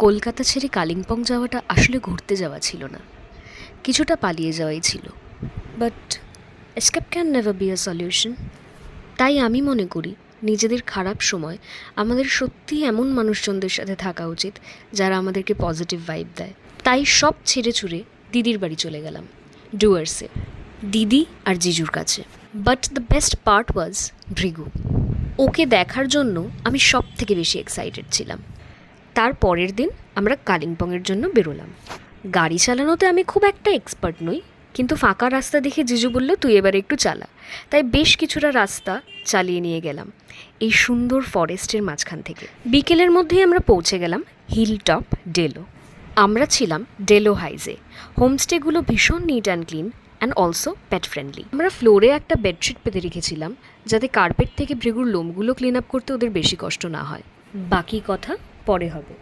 কলকাতা ছেড়ে কালিম্পং যাওয়াটা আসলে ঘুরতে যাওয়া ছিল না, কিছুটা পালিয়ে যাওয়াই ছিল। But escape can never be a solution. তাই আমি মনে করি নিজেদের খারাপ সময় আমাদের সত্যিই এমন মানুষজনদের সাথে থাকা উচিত যারা আমাদেরকে পজিটিভ ভাইব দেয়। তাই সব ছেড়ে ছুড়ে দিদির বাড়ি চলে গেলাম, ডুয়ার্সে, দিদি আর জিজুর কাছে। But the best part was Bhrigu. ওকে দেখার জন্য আমি সব থেকে বেশি এক্সাইটেড ছিলাম। তার পরের দিন আমরা কালিম্পংয়ের জন্য বেরোলাম। গাড়ি চালানোতে আমি খুব একটা এক্সপার্ট নই, কিন্তু ফাঁকা রাস্তা দেখে জিজু বলল তুই এবারে একটু চালা। তাই বেশ কিছুটা রাস্তা চালিয়ে নিয়ে গেলাম এই সুন্দর ফরেস্টের মাঝখান থেকে। বিকেলের মধ্যেই আমরা পৌঁছে গেলাম হিল টপ ডেলো। আমরা ছিলাম ডেলো হাইজে। হোমস্টেগুলো ভীষণ neat and clean and also pet friendly. আমরা ফ্লোরে একটা বেডশিট পেতে রেখেছিলাম যাতে কার্পেট থেকে ভৃগুর লোমগুলো ক্লিন আপ করতে ওদের বেশি কষ্ট না হয়। বাকি কথা পরে হবে।